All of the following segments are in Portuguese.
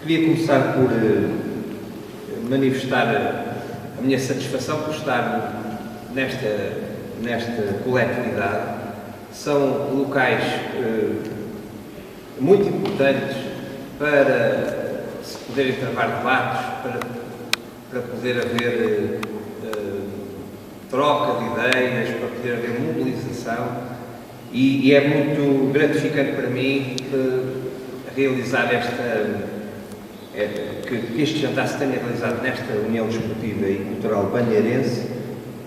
Queria começar por manifestar a minha satisfação por estar nesta coletividade. São locais muito importantes para se poderem travar debates, para poder haver troca de ideias, para poder haver mobilização, e é muito gratificante para mim realizar que este jantar se tenha realizado nesta União Desportiva e Cultural Banheirense,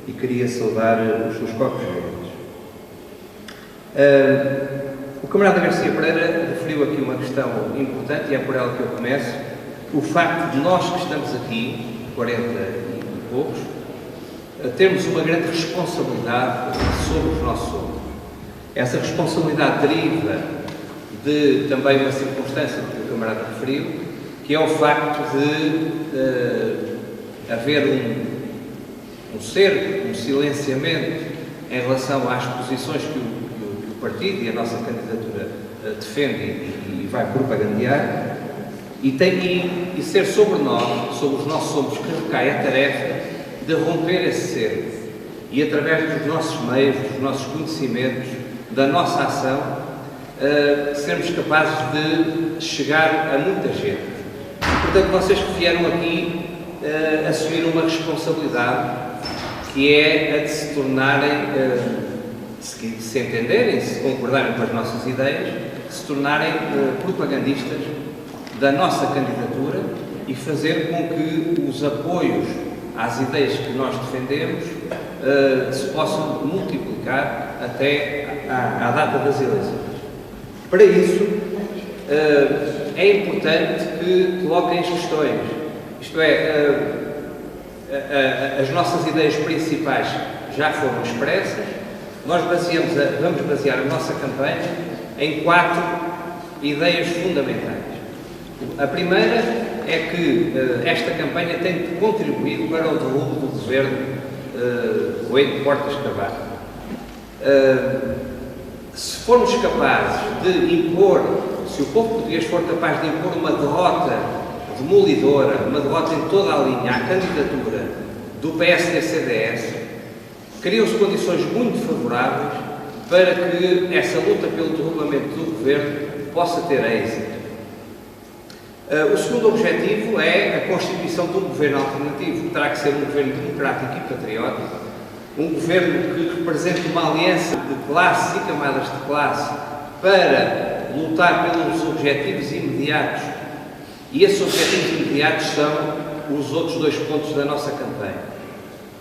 e queria saudar os seus corpos verdes. O camarada Garcia Pereira referiu aqui uma questão importante, e é por ela que eu começo: o facto de nós que estamos aqui, 40 e poucos, termos uma grande responsabilidade sobre os nossos ombros. Essa responsabilidade deriva de também uma circunstância que o camarada referiu, que é o facto de haver um cerco, um silenciamento em relação às posições que o partido e a nossa candidatura defende e vai propagandear, e ser sobre nós, sobre os nossos ombros, que recai a tarefa de romper esse cerco e, através dos nossos meios, dos nossos conhecimentos, da nossa ação, sermos capazes de chegar a muita gente. Portanto, vocês que vieram aqui assumiram uma responsabilidade, que é a de se tornarem, se entenderem, se concordarem com as nossas ideias, se tornarem propagandistas da nossa candidatura e fazer com que os apoios às ideias que nós defendemos se possam multiplicar até à data das eleições. Para isso, é importante que coloquem as questões, isto é, as nossas ideias principais já foram expressas. Nós vamos basear a nossa campanha em 4 ideias fundamentais. A primeira é que esta campanha tem contribuído para o derrubo do governo Coelho Portas Carvalho. Se formos capazes de impor, se o povo português for capaz de impor uma derrota demolidora, uma derrota em toda a linha à candidatura do PSD-CDS, criam-se condições muito favoráveis para que essa luta pelo derrubamento do governo possa ter êxito. O segundo objetivo é a constituição de um governo alternativo, que terá que ser um governo democrático e patriótico, um governo que represente uma aliança de classes e camadas de classe para lutar pelos objetivos imediatos, e esses objetivos imediatos são os outros 2 pontos da nossa campanha.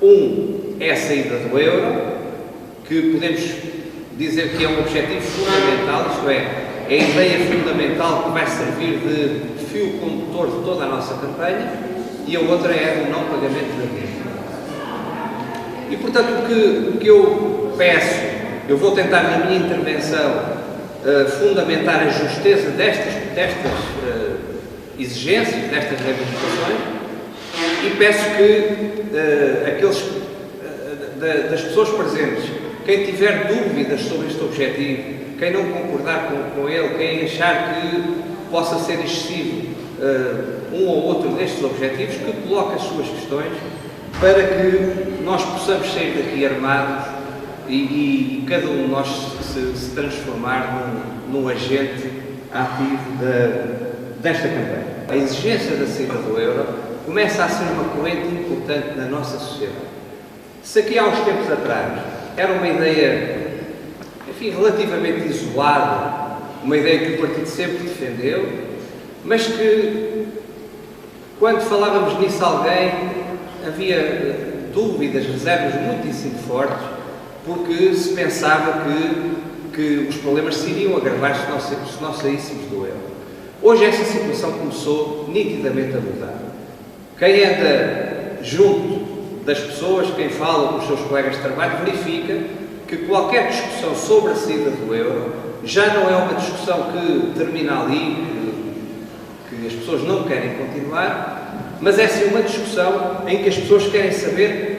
Um é a saída do euro, que podemos dizer que é um objetivo fundamental, isto é a ideia fundamental que vai servir de fio condutor de toda a nossa campanha, e a outra é o não pagamento da dívida. E, portanto, o que eu peço, eu vou tentar na minha intervenção fundamentar a justeza destas exigências, destas reivindicações, e peço que das pessoas presentes, quem tiver dúvidas sobre este objetivo, quem não concordar com ele, quem achar que possa ser excessivo um ou outro destes objetivos, que coloque as suas questões, para que nós possamos sair daqui armados e cada um de nós se transformar num agente ativo desta campanha. A exigência da saída do euro começa a ser uma corrente importante na nossa sociedade. Se aqui há uns tempos atrás era uma ideia, enfim, relativamente isolada, uma ideia que o partido sempre defendeu, mas que, quando falávamos nisso a alguém, havia dúvidas, reservas muitíssimo fortes, porque se pensava que os problemas se iriam agravar se nós saíssemos do euro. Hoje essa situação começou nitidamente a mudar. Quem anda junto das pessoas, quem fala com os seus colegas de trabalho, verifica que qualquer discussão sobre a saída do euro já não é uma discussão que termina ali, que as pessoas não querem continuar, mas é sim uma discussão em que as pessoas querem saber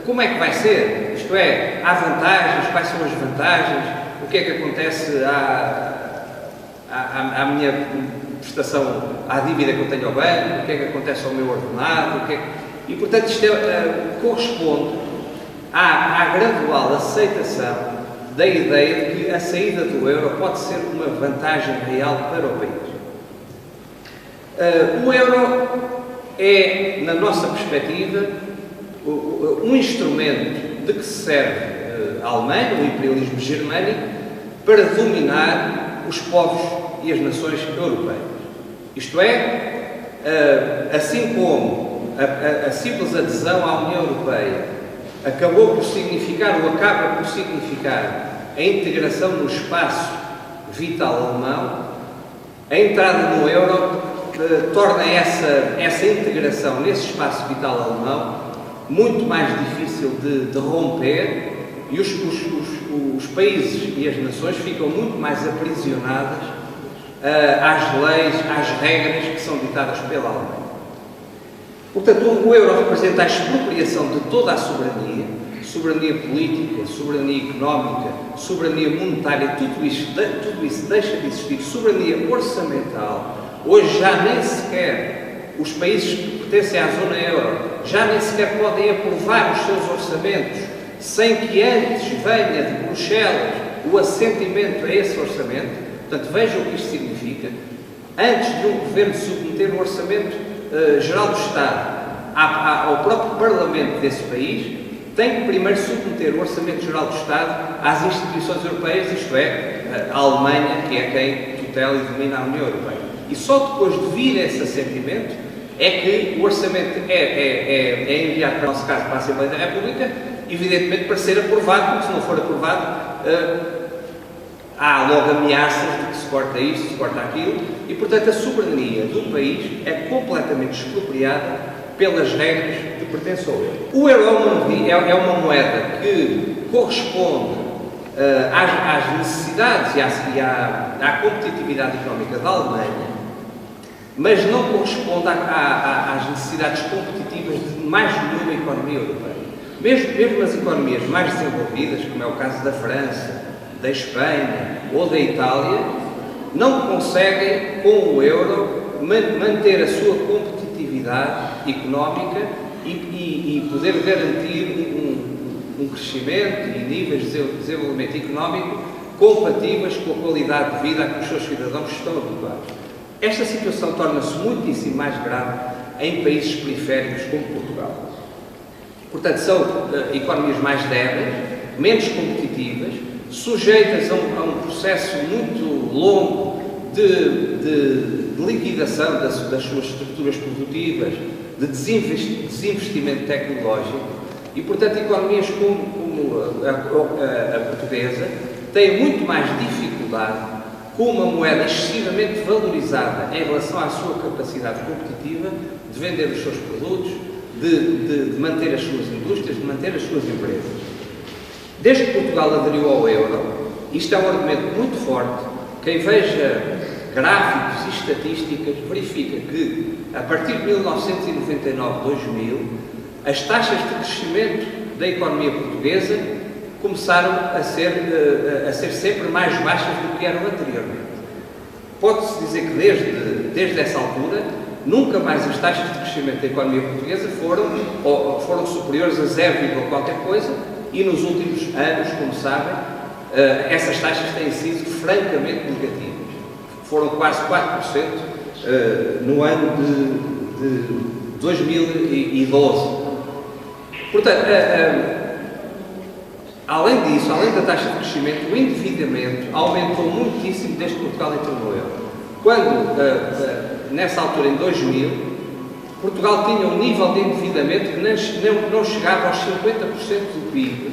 como é que vai ser, isto é, há vantagens, quais são as vantagens, o que é que acontece à minha prestação à dívida que eu tenho ao banco, o que é que acontece ao meu ordenado, e portanto isto corresponde à gradual aceitação da ideia de que a saída do euro pode ser uma vantagem real para o país. O euro é, na nossa perspectiva, um instrumento de que se serve a Alemanha, o imperialismo germânico, para dominar os povos e as nações europeias. Isto é, assim como a simples adesão à União Europeia acabou por significar, ou acaba por significar, a integração no espaço vital alemão, a entrada no euro torna essa integração nesse espaço vital alemão muito mais difícil de romper, e os países e as nações ficam muito mais aprisionadas às leis, às regras que são ditadas pela Alemanha. Portanto, o euro representa a expropriação de toda a soberania política, soberania económica, soberania monetária, tudo isso deixa de existir, soberania orçamental. Hoje já nem sequer os países que pertencem à zona euro já nem sequer podem aprovar os seus orçamentos sem que antes venha de Bruxelas o assentimento a esse orçamento. Portanto, vejam o que isto significa. Antes de um governo submeter o orçamento geral do Estado ao próprio Parlamento desse país, tem que primeiro submeter o orçamento geral do Estado às instituições europeias, isto é, a Alemanha, que é quem tutela e domina a União Europeia. E só depois de vir esse assentimento é que o orçamento é enviado, para o nosso caso, para a Assembleia da República, evidentemente para ser aprovado, porque se não for aprovado, há logo ameaças de que se corta isto, se corta aquilo, e portanto a soberania do país é completamente expropriada pelas regras que pertencem ao euro. O euro é uma moeda que corresponde às necessidades e à competitividade económica da Alemanha, mas não corresponde às necessidades competitivas de mais nenhuma economia europeia. Mesmo nas economias mais desenvolvidas, como é o caso da França, da Espanha ou da Itália, não conseguem, com o euro, manter a sua competitividade económica e poder garantir um crescimento e níveis de desenvolvimento económico compatíveis com a qualidade de vida a que os seus cidadãos estão habituados. Esta situação torna-se muitíssimo mais grave em países periféricos como Portugal. Portanto, são economias mais débeis, menos competitivas, sujeitas a um processo muito longo de liquidação das suas estruturas produtivas, de desinvestimento tecnológico, e, portanto, economias como a portuguesa têm muito mais dificuldade, com uma moeda excessivamente valorizada em relação à sua capacidade competitiva, de vender os seus produtos, de manter as suas indústrias, de manter as suas empresas. Desde que Portugal aderiu ao euro, isto é um argumento muito forte. Quem veja gráficos e estatísticas verifica que, a partir de 1999-2000, as taxas de crescimento da economia portuguesa começaram a ser sempre mais baixas do que eram anteriormente. Pode-se dizer que desde essa altura, nunca mais as taxas de crescimento da economia portuguesa foram superiores a 0, qualquer coisa, e nos últimos anos, como sabem, essas taxas têm sido francamente negativas. Foram quase 4% no ano de 2012. Portanto, além disso, além da taxa de crescimento, o endividamento aumentou muitíssimo desde que Portugal entrou no euro. Quando, nessa altura, em 2000, Portugal tinha um nível de endividamento que não chegava aos 50% do PIB,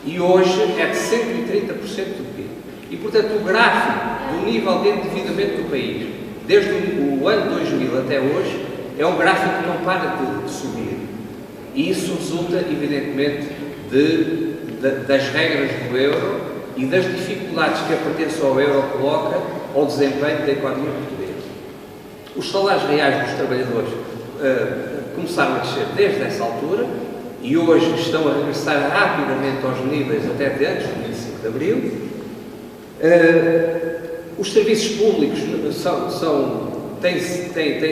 e hoje é de 130% do PIB. E, portanto, o gráfico do nível de endividamento do país, desde o ano 2000 até hoje, é um gráfico que não para de subir. E isso resulta, evidentemente, das regras do euro e das dificuldades que a pertença ao euro coloca ao desempenho da economia portuguesa. Os salários reais dos trabalhadores começaram a descer desde essa altura e hoje estão a regressar rapidamente aos níveis até de antes do 25 de Abril. Os serviços públicos têm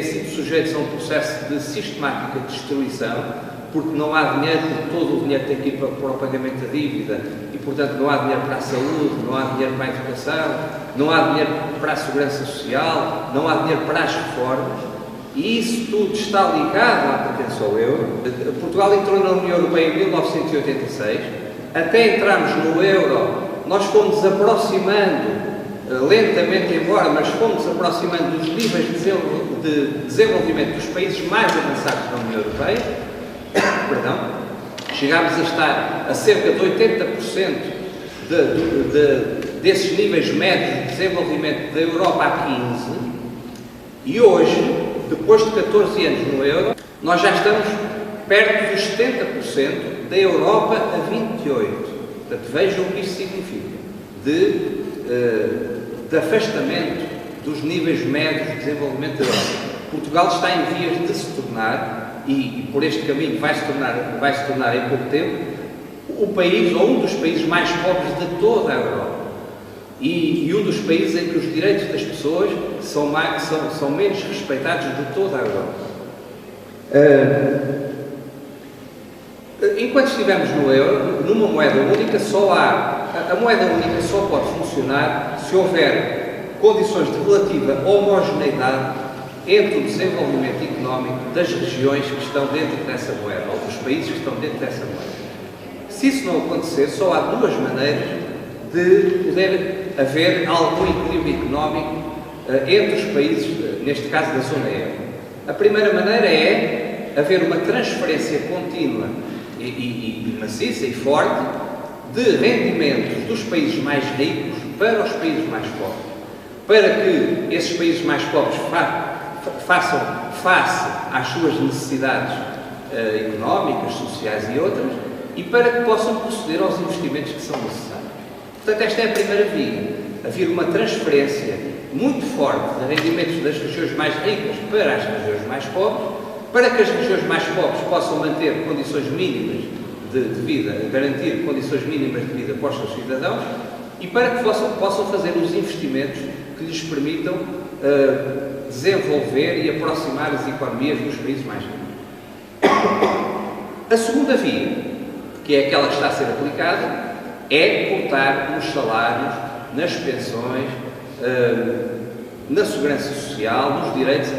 sido sujeitos a um processo de sistemática destruição, porque não há dinheiro, porque todo o dinheiro tem que ir para o pagamento da dívida e, portanto, não há dinheiro para a saúde, não há dinheiro para a educação, não há dinheiro para a segurança social, não há dinheiro para as reformas, e isso tudo está ligado à pertença ao euro. Portugal entrou na União Europeia em 1986, até entrarmos no euro, nós fomos aproximando, lentamente embora, mas fomos aproximando dos níveis de desenvolvimento dos países mais avançados da União Europeia. Perdão, chegámos a estar a cerca de 80% desses níveis médios de desenvolvimento da Europa a 15, e hoje, depois de 14 anos no euro, nós já estamos perto dos 70% da Europa a 28%. Portanto, vejam o que isto significa, de afastamento dos níveis médios de desenvolvimento da Europa. Portugal está em vias de se tornar, e por este caminho vai se tornar em pouco tempo, o país, ou um dos países mais pobres de toda a Europa. E um dos países em que os direitos das pessoas são menos respeitados de toda a Europa. Enquanto estivermos no euro, numa moeda única, a moeda única só pode funcionar se houver condições de relativa homogeneidade entre o desenvolvimento económico das regiões que estão dentro dessa moeda, ou dos países que estão dentro dessa moeda. Se isso não acontecer, só há duas maneiras de poder haver algum equilíbrio económico entre os países, neste caso da zona euro. A primeira maneira é haver uma transferência contínua e maciça e forte de rendimentos dos países mais ricos para os países mais pobres, para que esses países mais pobres façam face às suas necessidades económicas, sociais e outras, e para que possam proceder aos investimentos que são necessários. Portanto, esta é a primeira via, haver uma transferência muito forte de rendimentos das regiões mais ricas para as regiões mais pobres, para que as regiões mais pobres possam manter condições mínimas de vida, garantir condições mínimas de vida para os seus cidadãos, e para que possam fazer os investimentos que lhes permitam desenvolver e aproximar as economias dos países mais ricos. A segunda via, que é aquela que está a ser aplicada, é cortar nos salários, nas pensões, na segurança social, nos direitos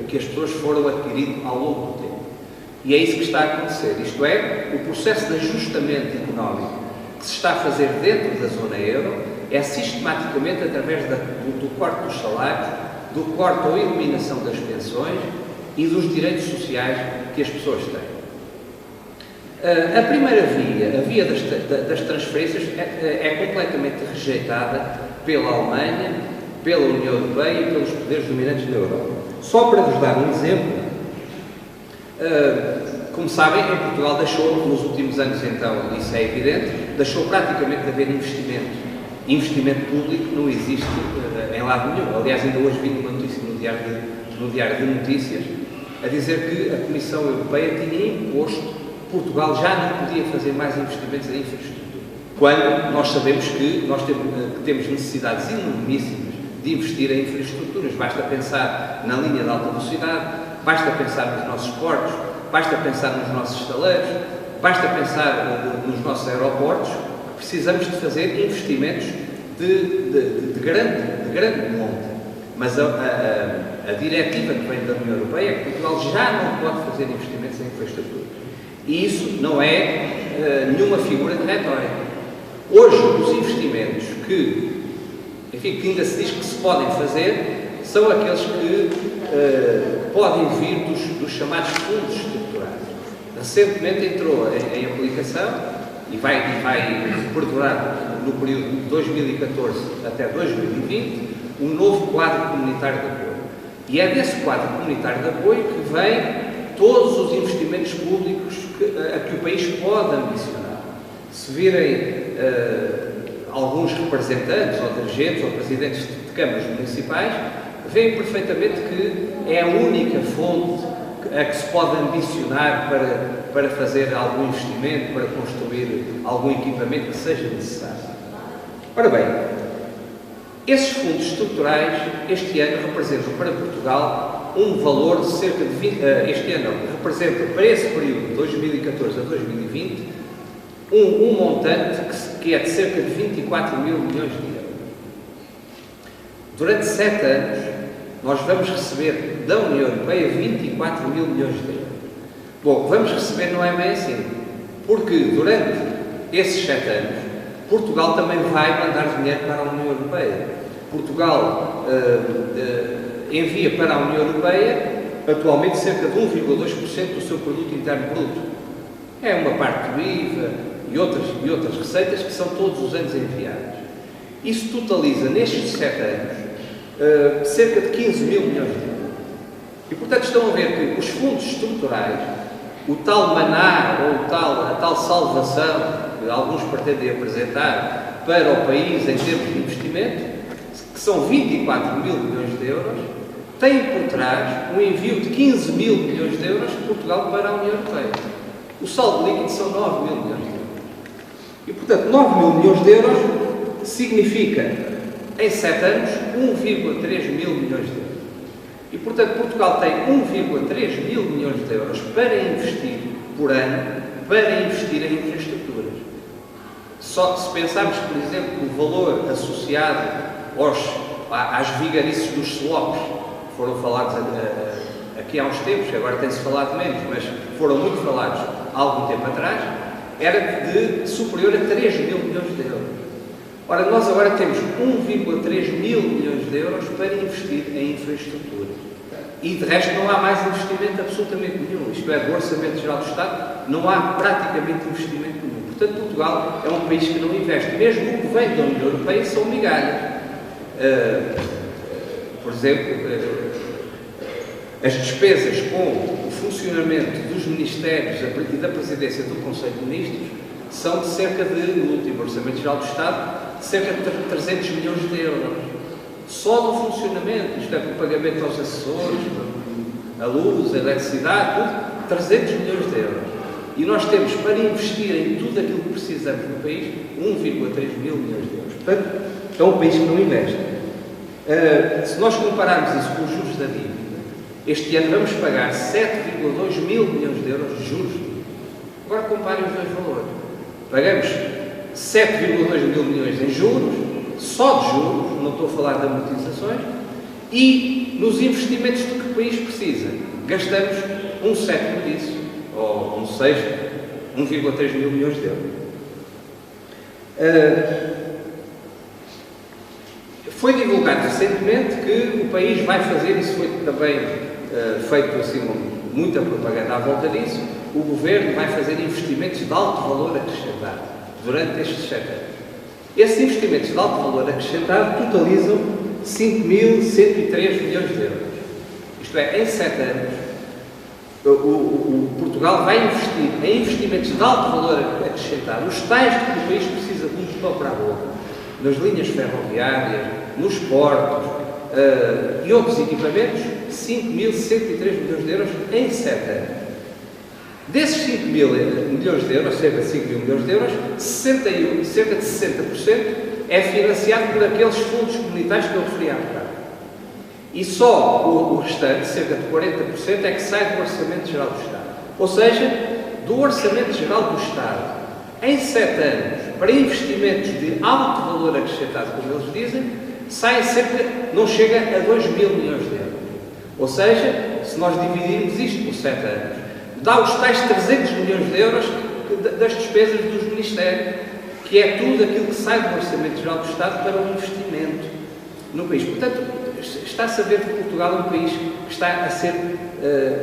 que as pessoas foram adquirindo ao longo do tempo. E é isso que está a acontecer, isto é, o processo de ajustamento económico que se está a fazer dentro da zona euro é sistematicamente através do corte dos salários, do corte ou eliminação das pensões e dos direitos sociais que as pessoas têm. A primeira via, a via das transferências, é completamente rejeitada pela Alemanha, pela União Europeia e pelos poderes dominantes na Europa. Só para vos dar um exemplo, como sabem, em Portugal deixou, nos últimos anos então, isso é evidente, deixou praticamente de haver investimento. Investimento público não existe em lado nenhum. Aliás, ainda hoje vi uma notícia no Diário de Notícias a dizer que a Comissão Europeia tinha imposto Portugal já não podia fazer mais investimentos em infraestrutura. Quando nós sabemos que nós temos necessidades enormíssimas de investir em infraestruturas. Basta pensar na linha de alta velocidade, basta pensar nos nossos portos, basta pensar nos nossos estaleiros, basta pensar nos nossos aeroportos. Precisamos de fazer investimentos de grande monta. Mas a diretiva que vem da União Europeia é que Portugal já não pode fazer investimentos em infraestrutura. E isso não é nenhuma figura de retórica. Hoje, os investimentos que ainda se diz que se podem fazer, são aqueles que podem vir dos chamados fundos estruturais. Recentemente entrou em aplicação, e vai perdurar no período de 2014 até 2020, um novo quadro comunitário de apoio. E é desse quadro comunitário de apoio que vem todos os investimentos públicos a que o país pode ambicionar. Se virem alguns representantes, ou dirigentes, ou presidentes de câmaras municipais, veem perfeitamente que é a única fonte a que se pode ambicionar para fazer algum investimento, para construir algum equipamento que seja necessário. Ora bem, Esses fundos estruturais, este ano, representam para Portugal um valor de cerca de 20, este ano não, representa para esse período, de 2014 a 2020, um montante que é de cerca de 24 mil milhões de euros. Durante 7 anos, nós vamos receber da União Europeia 24 mil milhões de euros. Bom, vamos receber não é bem assim, porque durante esses 7 anos, Portugal também vai mandar dinheiro para a União Europeia. Portugal envia para a União Europeia atualmente cerca de 1,2% do seu produto interno bruto. É uma parte do IVA e outras receitas que são todos os anos enviadas. Isso totaliza, nestes 7 anos, cerca de 15 mil milhões de euros. E, portanto, estão a ver que os fundos estruturais, o tal maná ou a tal salvação que alguns pretendem apresentar para o país em termos de investimento, que são 24 mil milhões de euros, tem por trás um envio de 15 mil milhões de euros de Portugal para a União Europeia. O saldo líquido são 9 mil milhões de euros. E, portanto, 9 mil milhões de euros significa, em 7 anos, 1,3 mil milhões de euros. E, portanto, Portugal tem 1,3 mil milhões de euros para investir por ano, para investir em infraestruturas. Só se pensarmos, por exemplo, que o valor associado às vigarices dos SWAPs, que foram falados aqui há uns tempos, agora tem-se falado menos, mas foram muito falados há algum tempo atrás, era de superior a 3 mil milhões de euros. Ora, nós agora temos 1,3 mil milhões de euros para investir em infraestrutura. E, de resto, não há mais investimento absolutamente nenhum. Isto é, do Orçamento Geral do Estado, não há praticamente investimento nenhum. Portanto, Portugal é um país que não investe. Mesmo o que vem da União Europeia são migalhas. Por exemplo, as despesas com o funcionamento dos ministérios e da Presidência do Conselho de Ministros são de cerca de, no último Orçamento Geral do Estado, de cerca de 300 milhões de euros. Só do funcionamento, isto é, para o pagamento aos assessores, a luz, a eletricidade, tudo, 300 milhões de euros. E nós temos, para investir em tudo aquilo que precisamos no país, 1,3 mil milhões de euros. Portanto, é um país que não investe. Se nós compararmos isso com os juros da dívida, este ano vamos pagar 7,2 mil milhões de euros de juros. Agora comparem os dois valores. Pagamos 7,2 mil milhões em juros, só de juros, não estou a falar de amortizações, e nos investimentos do que o país precisa, gastamos 1/7 disso, ou 1/6, 1,3 mil milhões de euros. Foi divulgado recentemente que o país vai fazer, isso foi também feito assim, muita propaganda à volta disso, o Governo vai fazer investimentos de alto valor acrescentado durante estes 7 anos. Esses investimentos de alto valor acrescentado totalizam 5.103 milhões de euros. Isto é, em 7 anos, Portugal vai investir em investimentos de alto valor acrescentado, os tais que o país precisa de um pão para a boca, nas linhas ferroviárias, nos portos e outros equipamentos, 5.103 milhões de euros em 7 anos. Desses 5 mil milhões de euros, cerca de 5 mil milhões de euros, cerca de 60% é financiado por aqueles fundos comunitários que eu referi há bocado. E só o restante, cerca de 40%, é que sai do Orçamento Geral do Estado. Ou seja, do Orçamento Geral do Estado, em 7 anos, para investimentos de alto valor acrescentado, como eles dizem, sai cerca, não chega a 2 mil milhões de euros. Ou seja, se nós dividirmos isto por 7 anos, dá os tais 300 milhões de euros das despesas dos ministérios, que é tudo aquilo que sai do Orçamento Geral do Estado para o investimento no país. Portanto, está-se a ver que Portugal é um país que está a ser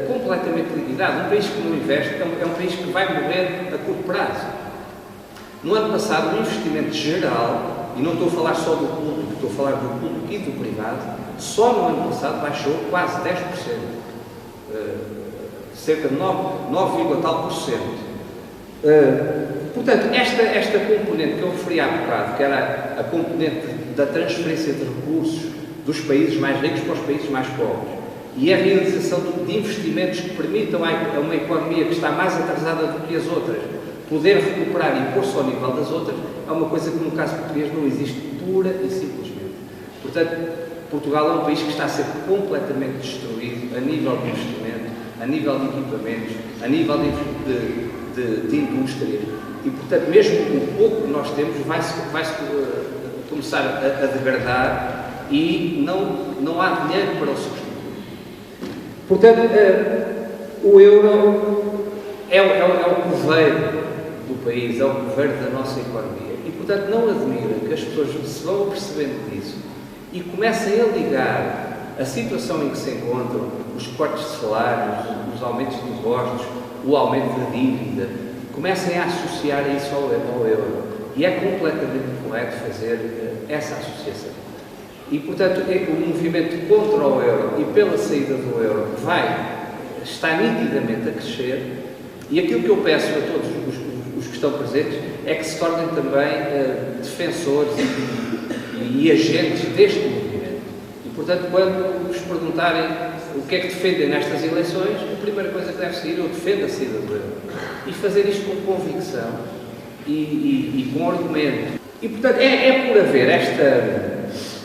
completamente liquidado. Um país que não investe é um país que vai morrer a curto prazo. No ano passado, o investimento geral, e não estou a falar só do público, estou a falar do público e do privado, só no ano passado baixou quase 10%. Cerca de 9, tal %. Portanto, esta componente que eu referi há bocado, que era a componente da transferência de recursos dos países mais ricos para os países mais pobres, e a realização de investimentos que permitam a uma economia que está mais atrasada do que as outras poder recuperar e pôr-se ao nível das outras, é uma coisa que no caso português não existe pura e simplesmente. Portanto, Portugal é um país que está a ser completamente destruído a nível de investimento, a nível de equipamentos, a nível de indústria. E, portanto, mesmo o pouco que nós temos vai-se começar a degradar e não há dinheiro para o substituir. Portanto, o euro é o coveiro do país, é o coveiro da nossa economia. E, portanto, não admira que as pessoas se vão percebendo disso e comecem a ligar a situação em que se encontram, os cortes de salários, os aumentos de impostos, o aumento da dívida, comecem a associar isso ao euro. E é completamente correto fazer essa associação. E, portanto, o movimento contra o euro e pela saída do euro está nitidamente a crescer, e aquilo que eu peço a todos os que estão presentes é que se tornem também defensores e agentes deste movimento. E, portanto, quando vos perguntarem o que é que defendem nestas eleições, a primeira coisa que deve seguir, eu defendo a saída do euro. E fazer isto com convicção e com argumento. E, portanto, é por haver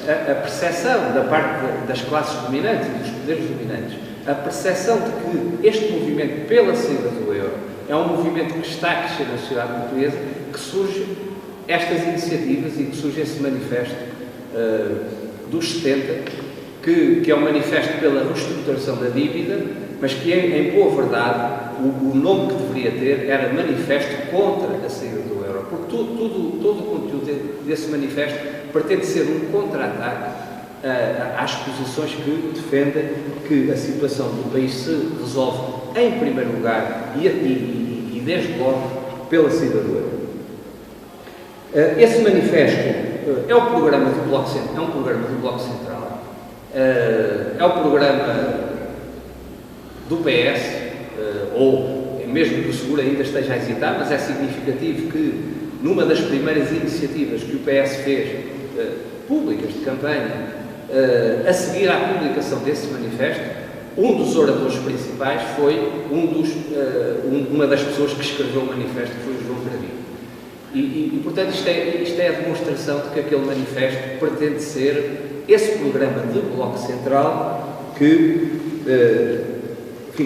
a percepção da parte das classes dominantes e dos poderes dominantes, a percepção de que este movimento pela saída do euro é um movimento que está a crescer na sociedade portuguesa, que surgem estas iniciativas e que surge esse manifesto dos 70, que é um manifesto pela reestruturação da dívida, mas que, em boa verdade, o nome que deveria ter era Manifesto contra a saída do euro, porque todo o conteúdo desse manifesto pretende ser um contra-ataque às posições que defendem que a situação do país se resolve, em primeiro lugar, e desde logo, pela saída do euro. Esse manifesto é um programa do Bloco Central, é o programa do PS, ou mesmo que o Seguro ainda esteja a hesitar, mas é significativo que, numa das primeiras iniciativas que o PS fez, públicas de campanha, a seguir à publicação desse manifesto, um dos oradores principais foi uma das pessoas que escreveu o manifesto, que foi o João Cravinho. E, portanto, isto é a demonstração de que aquele manifesto pretende ser esse programa de Bloco Central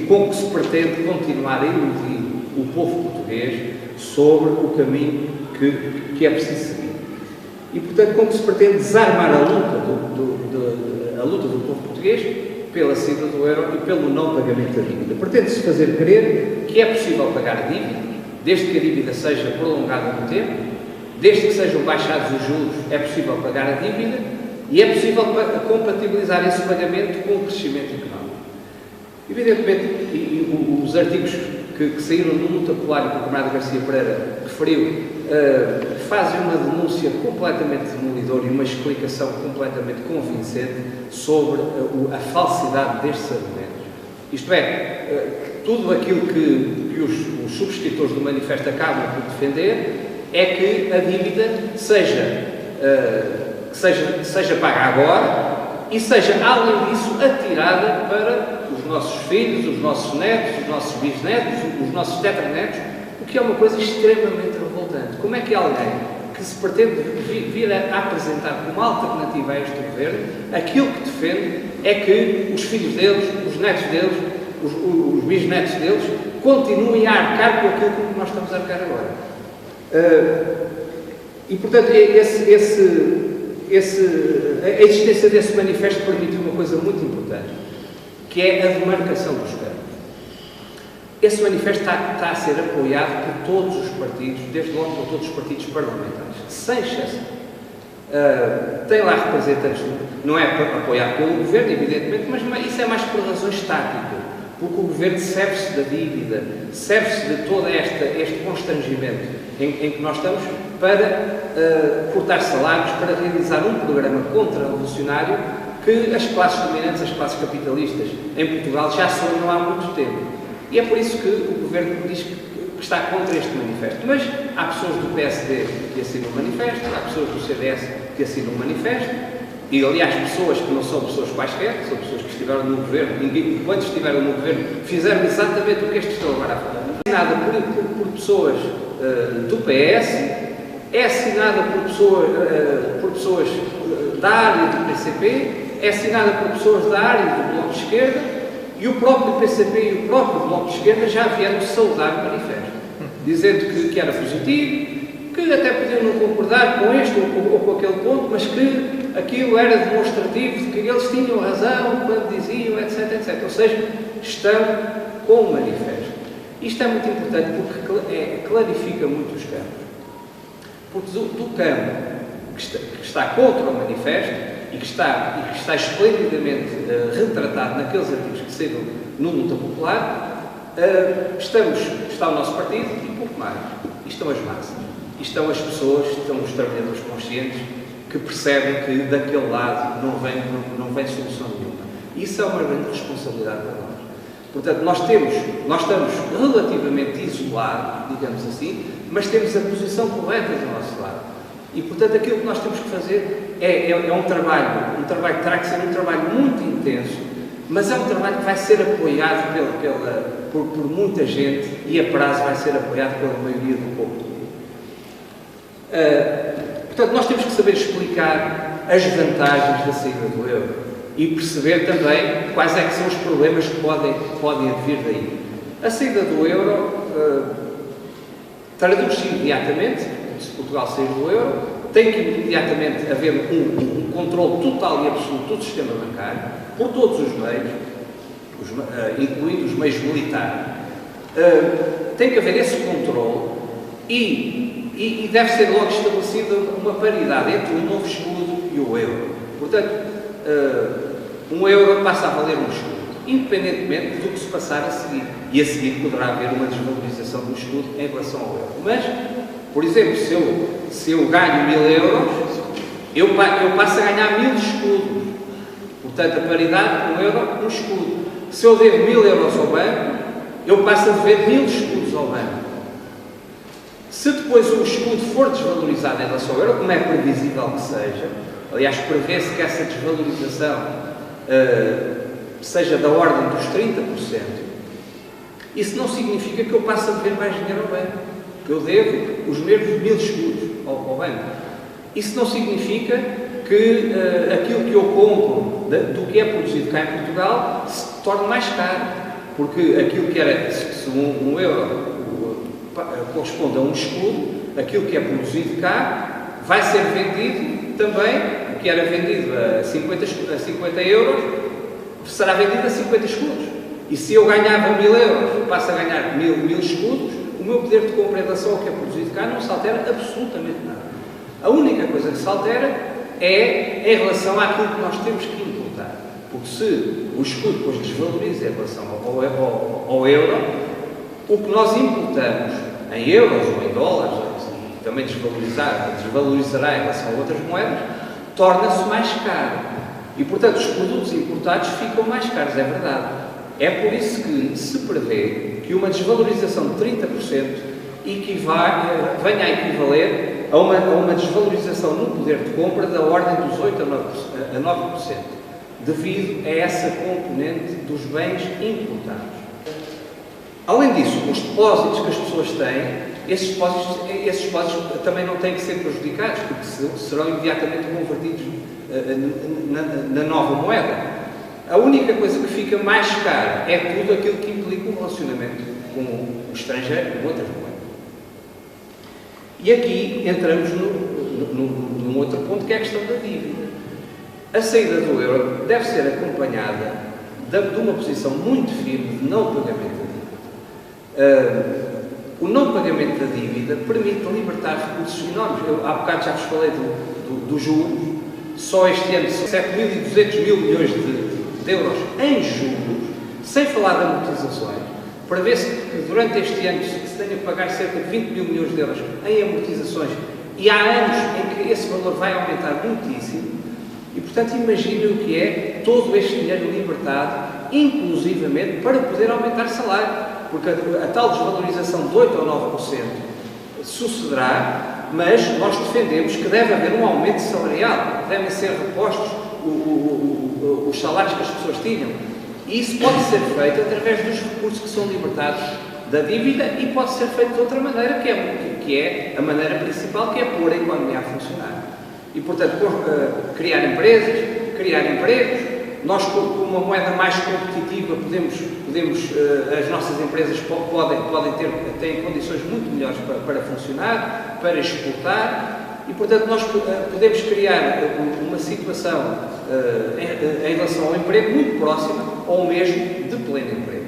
com que se pretende continuar a iludir o povo português sobre o caminho que é preciso seguir. E, portanto, com que se pretende desarmar a luta do povo português pela saída do euro e pelo não pagamento da dívida. Pretende-se fazer crer que é possível pagar a dívida, desde que a dívida seja prolongada no tempo, desde que sejam baixados os juros, é possível pagar a dívida e é possível compatibilizar esse pagamento com o crescimento económico. Evidentemente, os artigos que saíram no Luta Polar e que o Bernardo Garcia Pereira referiu fazem uma denúncia completamente demolidora e uma explicação completamente convincente sobre a falsidade destes argumentos. Isto é, tudo aquilo que os subscritores do manifesto acabam por defender é que a dívida seja paga agora e seja, além disso, atirada para os nossos filhos, os nossos netos, os nossos bisnetos, os nossos tetranetos, o que é uma coisa extremamente revoltante. Como é que alguém que se pretende vir a apresentar como alternativa a este governo, aquilo que defende é que os filhos deles, os netos deles, os bisnetos deles, continuem a arcar com aquilo que nós estamos a arcar agora. E, portanto, a existência desse manifesto permitiu uma coisa muito importante, que é a demarcação dos campos. Esse manifesto está a ser apoiado por todos os partidos, desde logo por todos os partidos parlamentares, sem exceção. Tem lá representantes, não é apoiado pelo governo, evidentemente, mas isso é mais por razões táticas, porque o governo serve-se da dívida, serve-se de todo este constrangimento em que nós estamos para cortar salários, para realizar um programa contra-revolucionário que as classes dominantes, as classes capitalistas em Portugal já sonham há muito tempo. E é por isso que o Governo diz que está contra este manifesto. Mas há pessoas do PSD que assinam o manifesto, há pessoas do CDS que assinam o manifesto, e aliás pessoas que não são pessoas quaisquer, são pessoas que estiveram no Governo, enquanto estiveram no Governo, fizeram exatamente o que estes estão agora a fazer. É assinada por pessoas do PS, é assinada por pessoas da área do PCP, é assinada por pessoas da área do Bloco de Esquerda, e o próprio PCP e o próprio Bloco de Esquerda já vieram saudar o manifesto, dizendo que era positivo, que até podiam não concordar com este ou com aquele ponto, mas que aquilo era demonstrativo de que eles tinham razão quando diziam, etc, etc. Ou seja, estão com o manifesto. Isto é muito importante porque clarifica muito os campos. Porque do campo que está contra o manifesto e que está esplendidamente retratado naqueles artigos que saíram no Luta Popular, está o nosso partido e pouco mais. E estão as massas. E estão as pessoas, estão os trabalhadores conscientes que percebem que daquele lado não vem solução nenhuma. Isso é uma grande responsabilidade para nós. Portanto, nós estamos relativamente isolados, digamos assim, mas temos a posição correta do nosso lado. E, portanto, aquilo que nós temos que fazer é um trabalho que terá que ser um trabalho muito intenso, mas é um trabalho que vai ser apoiado por muita gente e a prazo vai ser apoiado pela maioria do povo. Portanto, nós temos que saber explicar as vantagens da saída do euro e perceber também quais é que são os problemas que podem advir daí. A saída do euro traduz-se imediatamente, se Portugal sair do euro, tem que imediatamente haver um controle total e absoluto do sistema bancário, por todos os meios, incluindo os meios militares. Tem que haver esse controle e deve ser logo estabelecida uma paridade entre o novo escudo e o euro. Portanto, um euro passa a valer um escudo, independentemente do que se passar a seguir. E a seguir poderá haver uma desvalorização do escudo em relação ao euro. Mas, por exemplo, se eu ganho 1000 euros, eu passo a ganhar 1000 escudos. Portanto, a paridade com o euro, um escudo. Se eu devo 1000 euros ao banco, eu passo a dever 1000 escudos ao banco. Se depois o escudo for desvalorizado em relação ao euro, como é previsível que seja, aliás, prevê-se que essa desvalorização seja da ordem dos 30%, isso não significa que eu passe a dever mais dinheiro ao banco, que eu devo os mesmos 1000 escudos ao banco. Isso não significa que aquilo que eu compro do que é produzido cá em Portugal se torne mais caro, porque aquilo que era, se um euro corresponde a um escudo, aquilo que é produzido cá vai ser vendido também, o que era vendido a 50 euros, será vendido a 50 escudos. E se eu ganhava 1000 euros, passo a ganhar 1000 escudos, o meu poder de compra em relação ao que é produzido cá não se altera absolutamente nada. A única coisa que se altera é em relação àquilo que nós temos que imputar. Porque se o escudo depois desvaloriza em relação ao euro, o que nós imputamos em euros ou em dólares, e também desvalorizará em relação a outras moedas, torna-se mais caro. E, portanto, os produtos importados ficam mais caros, é verdade. É por isso que se prevê que uma desvalorização de 30% venha a equivaler a uma desvalorização no poder de compra da ordem dos 8% a 9%, devido a essa componente dos bens importados. Além disso, os depósitos que as pessoas têm, esses depósitos também não têm que ser prejudicados, porque serão imediatamente convertidos na nova moeda. A única coisa que fica mais cara é tudo aquilo que implica um relacionamento com o estrangeiro, com outras moedas. E aqui entramos num outro ponto, que é a questão da dívida. A saída do euro deve ser acompanhada de uma posição muito firme de não pagamento da dívida. O não pagamento da dívida permite libertar recursos enormes. Há bocado já vos falei dos juros. Só este ano são 7.200 mil milhões de euros em juros, sem falar de amortizações. Prevê-se que durante este ano se tenha que pagar cerca de 20 mil milhões de euros em amortizações, e há anos em que esse valor vai aumentar muitíssimo, e portanto imaginem o que é todo este dinheiro libertado, inclusivamente para poder aumentar salário, porque a tal desvalorização de 8% ou 9% sucederá, mas nós defendemos que deve haver um aumento salarial, devem ser repostos os salários que as pessoas tinham. E isso pode ser feito através dos recursos que são libertados da dívida e pode ser feito de outra maneira, que é a maneira principal, que é pôr a economia a funcionar. E, portanto, criar empresas, criar empregos. Nós, com uma moeda mais competitiva, as nossas empresas têm condições muito melhores para funcionar, para exportar, e, portanto, nós podemos criar uma situação em relação ao emprego muito próxima ou mesmo de pleno emprego.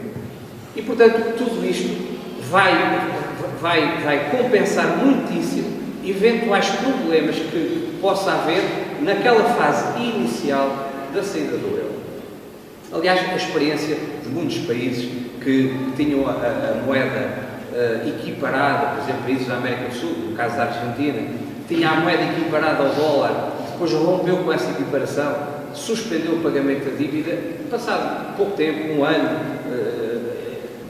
E, portanto, tudo isto vai compensar muitíssimo eventuais problemas que possa haver naquela fase inicial da saída do euro. Aliás, a experiência de muitos países que tinham a moeda equiparada, por exemplo, países da América do Sul, no caso da Argentina, tinha a moeda equiparada ao dólar, depois rompeu com essa equiparação, suspendeu o pagamento da dívida, passado pouco tempo, um ano,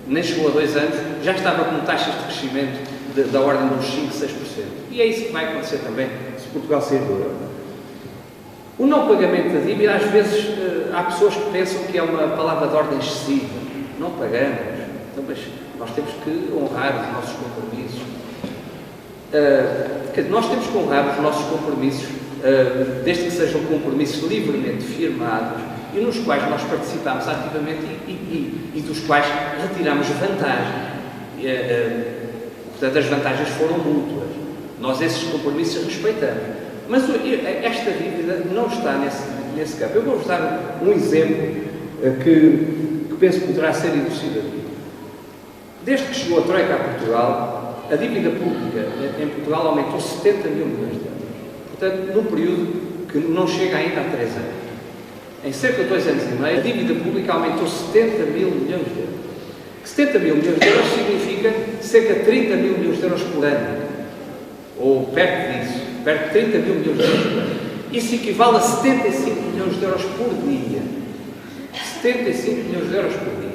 nem chegou a 2 anos, já estava com taxas de crescimento da ordem dos 5, 6%. E é isso que vai acontecer também se Portugal sair do euro. O não pagamento da dívida, às vezes, há pessoas que pensam que é uma palavra de ordem excessiva. Não pagamos. Então, mas nós temos que honrar os nossos compromissos. Nós temos que honrar os nossos compromissos, desde que sejam compromissos livremente firmados e nos quais nós participamos ativamente e dos quais retiramos vantagem. Portanto, as vantagens foram mútuas. Nós esses compromissos respeitamos. Mas esta dívida não está nesse campo. Eu vou-vos dar um exemplo que penso que poderá ser elucidativo. Desde que chegou a Troika a Portugal, a dívida pública em Portugal aumentou 70 mil milhões de euros. Portanto, num período que não chega ainda a 3 anos. Em cerca de 2 anos e meio, a dívida pública aumentou 70 mil milhões de euros. 70 mil milhões de euros significa cerca de 30 mil milhões de euros por ano. Ou perto disso. Perto de 30 mil milhões de euros por ano. Isso equivale a 75 milhões de euros por dia. 75 milhões de euros por dia.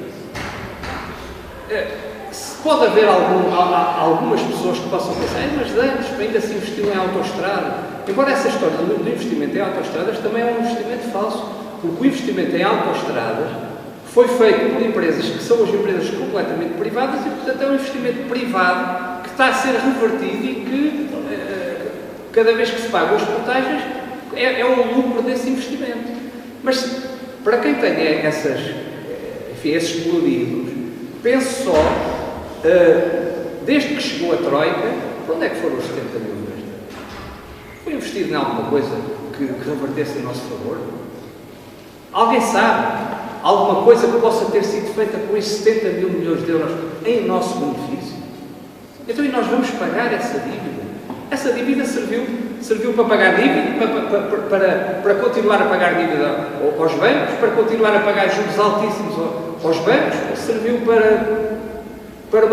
Pode haver algumas pessoas que possam pensar, mas antes ainda se investiu em autoestrada. Embora essa história do investimento em autoestradas também é um investimento falso, porque o investimento em autoestradas foi feito por empresas que são as empresas completamente privadas e, portanto, é um investimento privado que está a ser revertido e que cada vez que se pagam as portagens é o lucro desse investimento. Mas para quem tenha esses pluridos, pense só, desde que chegou a Troika, para onde é que foram os 70 mil milhões de euros? Foi investido em alguma coisa que revertesse a nosso favor? Alguém sabe alguma coisa que possa ter sido feita com esses 70 mil milhões de euros em nosso benefício? Então, e nós vamos pagar essa dívida? Essa dívida serviu para pagar dívida, para continuar a pagar dívida aos bancos, para continuar a pagar juros altíssimos aos bancos, serviu para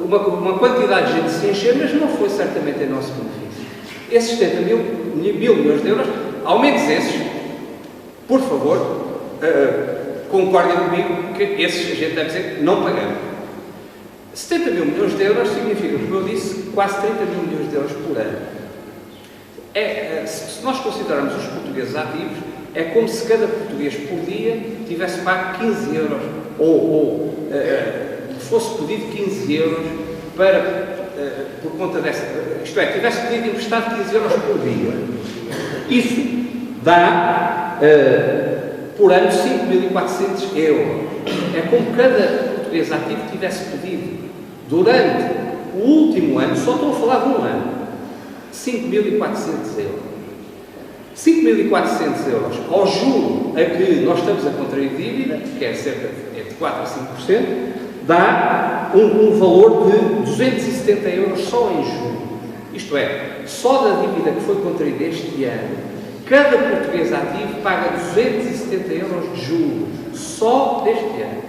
uma quantidade de gente se encher, mas não foi certamente em nosso benefício. Esses 70 mil milhões de euros, ao menos esses, por favor, concordem comigo que esses, a gente deve dizer, não pagamos. 70 mil milhões de euros significa, como eu disse, quase 30 mil milhões de euros por ano. Se nós considerarmos os portugueses ativos, é como se cada português por dia tivesse pago 15 euros ou fosse pedido 15 euros por conta dessa... Isto é, tivesse pedido emprestado 15 euros por dia. Isso dá, por ano, 5.400 euros. É como cada português ativo tivesse pedido, durante o último ano, só estou a falar de um ano, 5.400 euros. 5.400 euros ao juro a que nós estamos a contrair dívida, que é cerca de 4 a 5%, dá um valor de 270 euros só em juros. Isto é, só da dívida que foi contraída este ano, cada português ativo paga 270 euros de juros, só deste ano.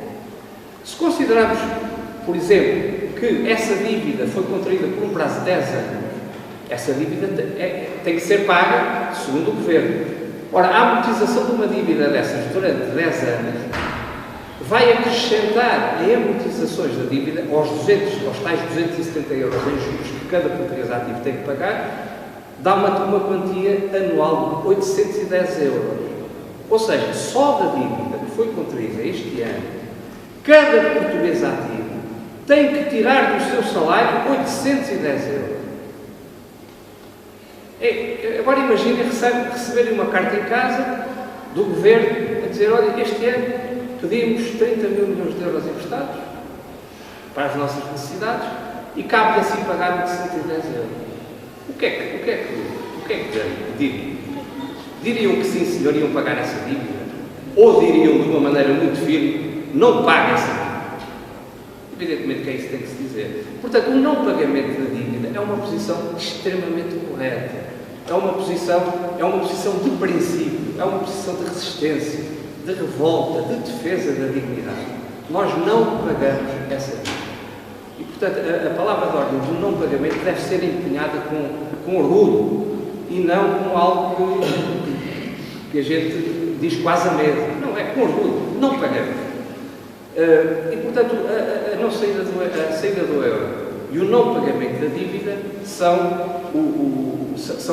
Se considerarmos, por exemplo, que essa dívida foi contraída por um prazo de 10 anos, essa dívida tem que ser paga segundo o Governo. Ora, a amortização de uma dívida dessas durante 10 anos vai acrescentar em amortizações da dívida aos tais 270 euros em juros que cada português ativo tem que pagar, dá uma quantia anual de 810 euros. Ou seja, só da dívida que foi contraída este ano, cada português ativo tem que tirar do seu salário 810 euros. Agora imaginem receberem uma carta em casa do Governo a dizer: olha, este ano pedimos 30 mil milhões de euros emprestados para as nossas necessidades e cabe assim pagar 110 euros. O que é que diriam? Diriam que sim, senhor, iam pagar essa dívida? Ou diriam de uma maneira muito firme: não pague essa dívida? Evidentemente que é isso que tem que se dizer. Portanto, o não pagamento da dívida é uma posição extremamente correta. É uma posição de princípio, é uma posição de resistência, de revolta, de defesa da dignidade. Nós não pagamos essa dívida. E, portanto, a palavra de ordem do não pagamento deve ser empenhada com orgulho e não como algo que a gente diz quase a medo. Não, é com orgulho. Não pagamos. E, portanto, a saída do euro e o não pagamento da dívida são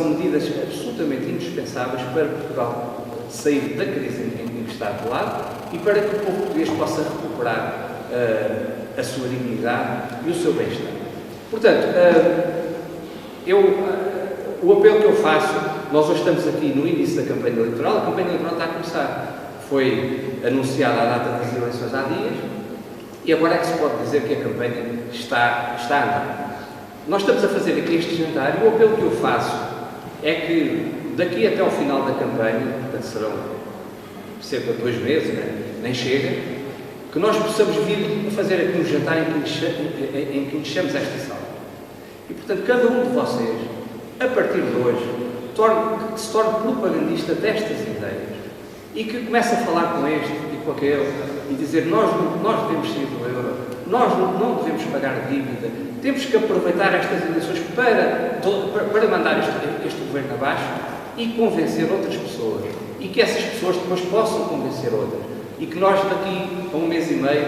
medidas absolutamente indispensáveis para Portugal sair da crise em que está atolado e para que o povo português possa recuperar a sua dignidade e o seu bem-estar. Portanto, o apelo que eu faço, nós hoje estamos aqui no início da campanha eleitoral, a campanha eleitoral está a começar. Foi anunciada a data das eleições há dias e agora é que se pode dizer que a campanha está a andar. Nós estamos a fazer aqui este jantar e o apelo que eu faço é que daqui até ao final da campanha, portanto serão cerca de 2 meses, nem chega, que nós possamos vir a fazer aqui um jantar em que enchemos esta sala. E, portanto, cada um de vocês, a partir de hoje, que se torne propagandista destas ideias e que comece a falar com este e com aquele e dizer: nós devemos sair do euro, nós não devemos pagar dívida, temos que aproveitar estas eleições para mandar este governo abaixo e convencer outras pessoas, e que essas pessoas depois possam convencer outras, e que nós daqui a 1 mês e meio,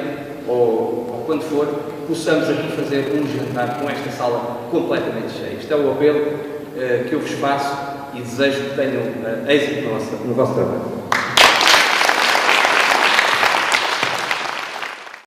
ou quando for, possamos aqui fazer um jantar com esta sala completamente cheia. Este é o apelo que eu vos faço e desejo que tenham êxito no vosso trabalho.